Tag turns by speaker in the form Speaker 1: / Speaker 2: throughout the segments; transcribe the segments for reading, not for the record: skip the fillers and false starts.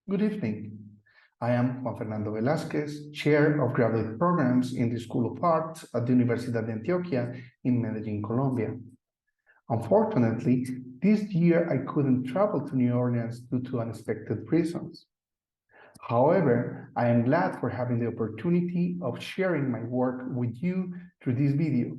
Speaker 1: Good evening. I am Juan Fernando Velázquez, Chair of Graduate Programs in the School of Arts at the Universidad de Antioquia in Medellin, Colombia. Unfortunately, this year I couldn't travel to New Orleans due to unexpected reasons. However, I am glad for having the opportunity of sharing my work with you through this video,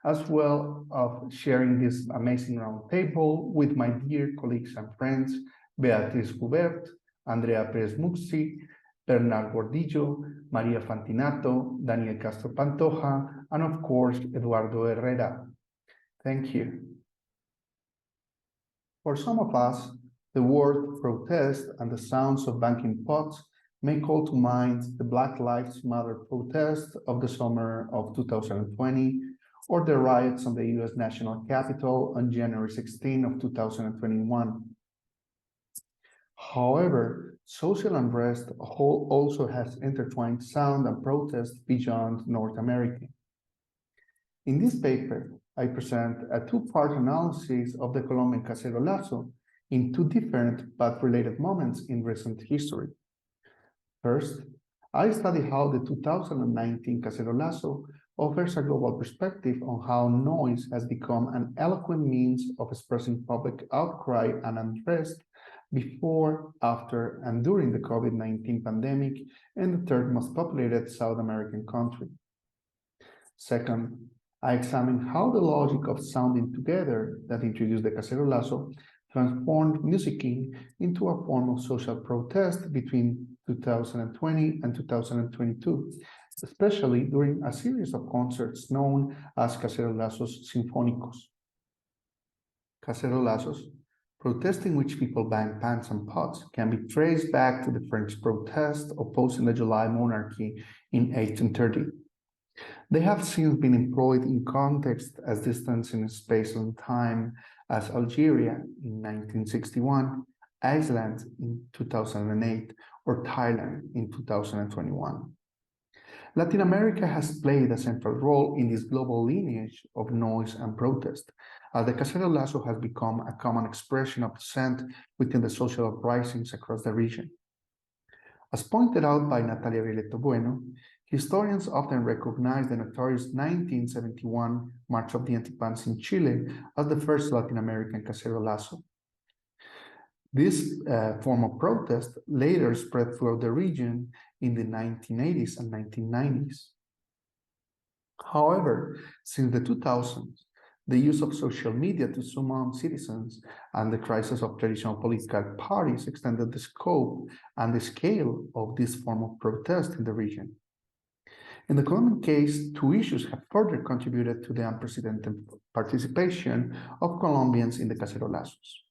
Speaker 1: as well as sharing this amazing roundtable with my dear colleagues and friends, Beatriz Hubert, Andrea Perez Muxi, Bernard Gordillo, Maria Fantinato, Daniel Castro Pantoja, and of course, Eduardo Herrera. Thank you. For some of us, the word protest and the sounds of banging pots may call to mind the Black Lives Matter protest of the summer of 2020, or the riots on the US National Capitol on January 16 of 2021. However, social unrest also has intertwined sound and protest beyond North America. In this paper, I present a two-part analysis of the Colombian Cacerolazo in two different but related moments in recent history. First, I study how the 2019 Cacerolazo offers a global perspective on how noise has become an eloquent means of expressing public outcry and unrest before, after, and during the COVID-19 pandemic in the third most populated South American country. Second, I examine how the logic of sounding together that introduced the Cacerolazo transformed musicking into a form of social protest between 2020 and 2022, especially during a series of concerts known as Cacerolazos Sinfónicos. Cacerolazos, protesting which people bang pans and pots, can be traced back to the French protest opposing the July monarchy in 1830. They have since been employed in context as distant in space and time as Algeria in 1961, Iceland in 2008, or Thailand in 2021. Latin America has played a central role in this global lineage of noise and protest, as the Cacerolazo has become a common expression of dissent within the social uprisings across the region. As pointed out by Natalia Violetto Bueno, historians often recognize the notorious 1971 March of the Antipans in Chile as the first Latin American Cacerolazo. This form of protest later spread throughout the region in the 1980s and 1990s. However, since the 2000s, the use of social media to summon citizens and the crisis of traditional political parties extended the scope and the scale of this form of protest in the region. In the Colombian case, two issues have further contributed to the unprecedented participation of Colombians in the Cacerolazos.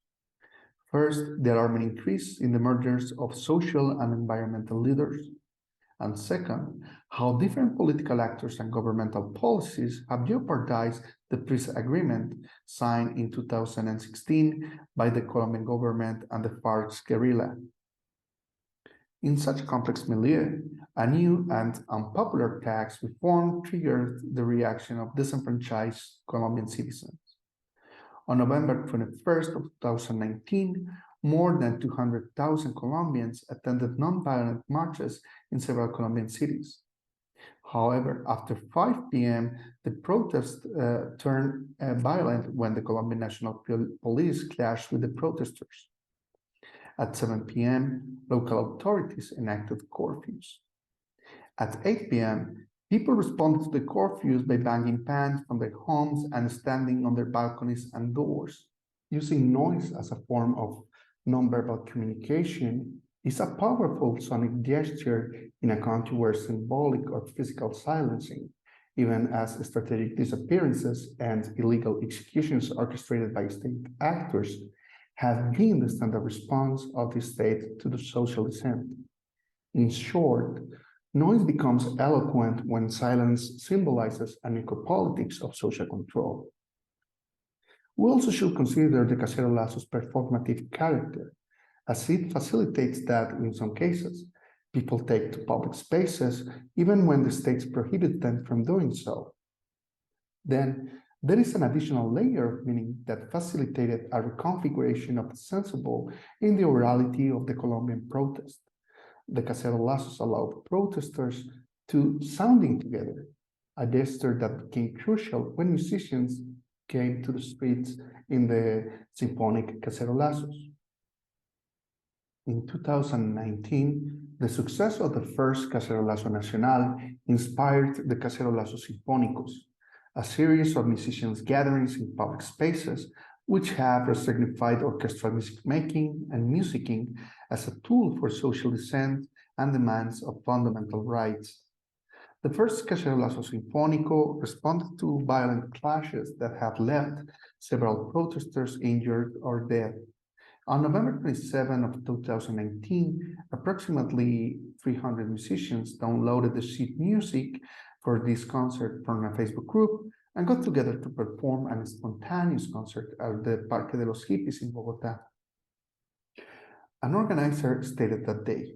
Speaker 1: First, the alarming increase in the murders of social and environmental leaders. And second, how different political actors and governmental policies have jeopardized the peace agreement signed in 2016 by the Colombian government and the FARC's guerrilla. In such complex milieu, a new and unpopular tax reform triggered the reaction of disenfranchised Colombian citizens. On November 21st of 2019, more than 200,000 Colombians attended nonviolent marches in several Colombian cities. However, after 5 p.m., the protest turned violent when the Colombian National Police clashed with the protesters. At 7 p.m., local authorities enacted curfews. At 8 p.m., people responded to the curfews by banging pans from their homes and standing on their balconies and doors. Using noise as a form of nonverbal communication is a powerful sonic gesture in a country where symbolic or physical silencing, even as strategic disappearances and illegal executions orchestrated by state actors, have been the standard response of the state to the social dissent. In short, noise becomes eloquent when silence symbolizes an necropolitics of social control. We also should consider the Cacerolazo's performative character, as it facilitates that, in some cases, people take to public spaces even when the states prohibit them from doing so. Then, There is an additional layer of meaning that facilitated a reconfiguration of the sensible in the orality of the Colombian protest. The cacerolazos allowed protesters to sounding together, a gesture that became crucial when musicians came to the streets in the symphonic cacerolazos. In 2019, the success of the first Cacerolazo Nacional inspired the Cacerolazo Sinfónicos, a series of musicians' gatherings in public spaces which have resignified orchestral music making and musicking as a tool for social dissent and demands of fundamental rights. The first Cacerolazo Sinfónico responded to violent clashes that had left several protesters injured or dead. On November 27 of 2019, approximately 300 musicians downloaded the sheet music for this concert from a Facebook group and got together to perform a spontaneous concert at the Parque de los Hippies in Bogotá. An organizer stated that day,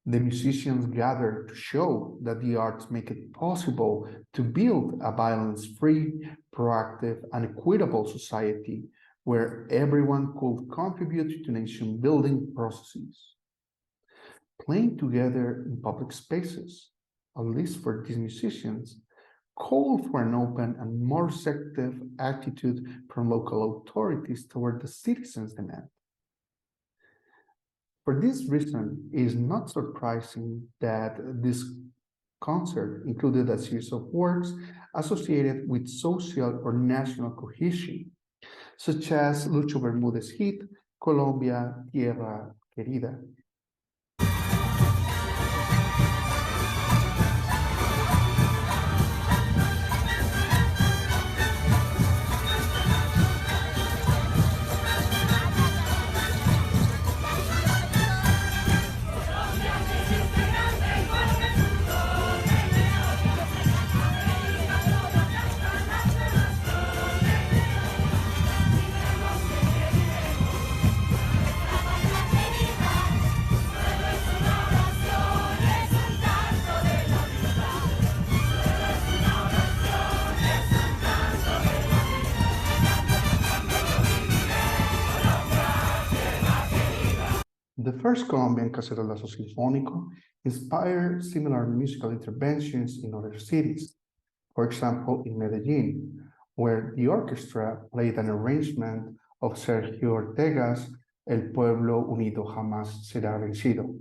Speaker 1: "The musicians gathered to show that the arts make it possible to build a violence-free, proactive, and equitable society where everyone could contribute to nation-building processes. Playing together in public spaces, at least for these musicians, called for an open and more receptive attitude from local authorities toward the citizens' demand. For this reason, it is not surprising that this concert included a series of works associated with social or national cohesion, such as Lucho Bermúdez's hit, Colombia, Tierra Querida. The first Colombian Cacerolazo Sinfónico inspired similar musical interventions in other cities, for example, in Medellin, where the orchestra played an arrangement of Sergio Ortega's El Pueblo Unido Jamás Será Vencido.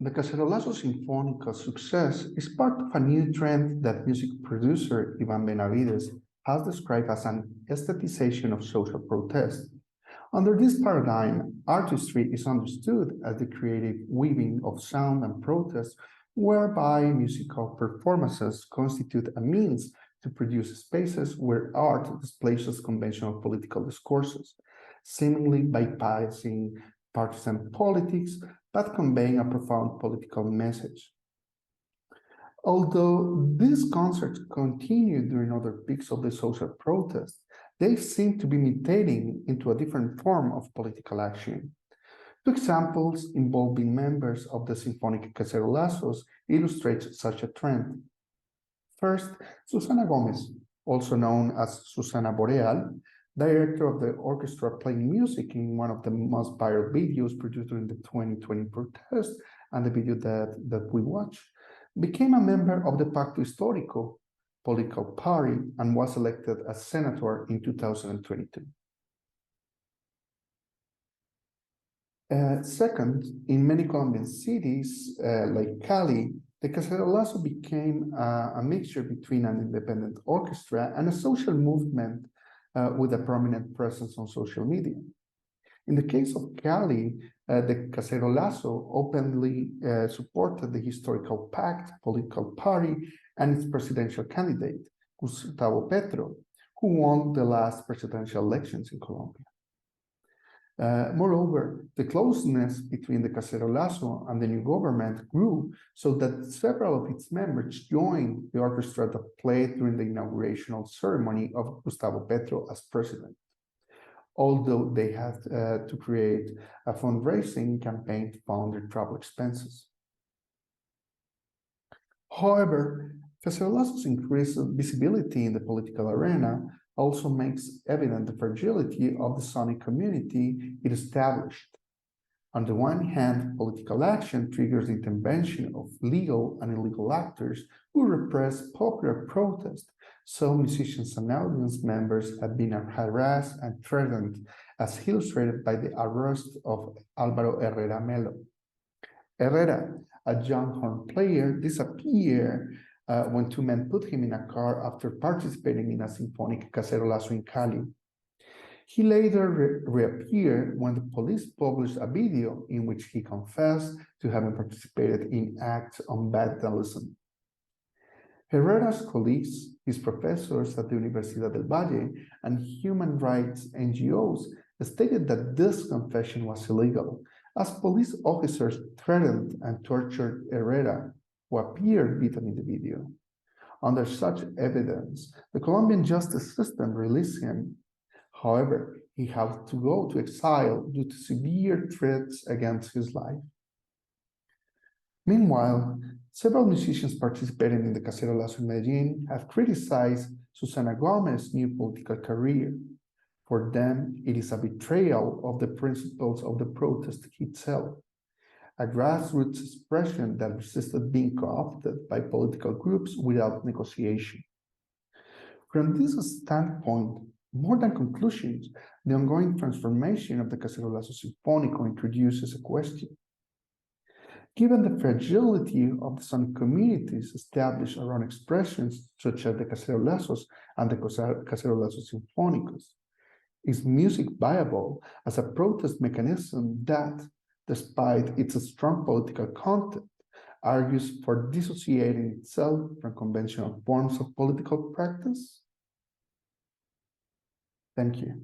Speaker 1: The Cacerolazo Sinfónico's success is part of a new trend that music producer Ivan Benavides has described as an aestheticization of social protest. Under this paradigm, artistry is understood as the creative weaving of sound and protest, whereby musical performances constitute a means to produce spaces where art displaces conventional political discourses, seemingly bypassing partisan politics, but conveying a profound political message. Although these concerts continued during other peaks of the social protest, they seem to be mutating into a different form of political action. Two examples involving members of the Symphonic Cacerolazos illustrate such a trend. First, Susana Gomez, also known as Susana Boreal, director of the orchestra playing music in one of the most viral videos produced during the 2020 protest and the video that we watched, became a member of the Pacto Histórico political party and was elected as senator in 2022. Second, in many Colombian cities like Cali, the Cacerolazo became a mixture between an independent orchestra and a social movement with a prominent presence on social media. In the case of Cali, the Cacerolazo openly supported the historical pact, political party, and its presidential candidate, Gustavo Petro, who won the last presidential elections in Colombia. Moreover, the closeness between the Cacerolazo and the new government grew so that several of its members joined the orchestra that played during the inaugurational ceremony of Gustavo Petro as president, although they had to create a fundraising campaign to fund their travel expenses. However, Cacerolazo's increased visibility in the political arena also makes evident the fragility of the Sonic community it established. On the one hand, political action triggers the intervention of legal and illegal actors who repress popular protest. So musicians and audience members have been harassed and threatened, as illustrated by the arrest of Álvaro Herrera Melo. Herrera, a young horn player, disappeared when two men put him in a car after participating in a symphonic cacerolazo in Cali. He later reappeared when the police published a video in which he confessed to having participated in acts of vandalism. Herrera's colleagues, his professors at the Universidad del Valle, and human rights NGOs stated that this confession was illegal, as police officers threatened and tortured Herrera, who appeared beaten in the video. Under such evidence, the Colombian justice system released him. However, he had to go to exile due to severe threats against his life. Meanwhile, several musicians participating in the Cacerolazo in Medellin have criticized Susana Gomez's new political career. For them, it is a betrayal of the principles of the protest itself, a grassroots expression that resisted being co-opted by political groups without negotiation. From this standpoint, more than conclusions, the ongoing transformation of the Cacerolazo Sinfónico introduces a question. Given the fragility of the sonic communities established around expressions such as the Cacerolazos and the Cacerolazo Sinfónicos, is music viable as a protest mechanism that, despite its strong political content, argues for dissociating itself from conventional forms of political practice? Thank you.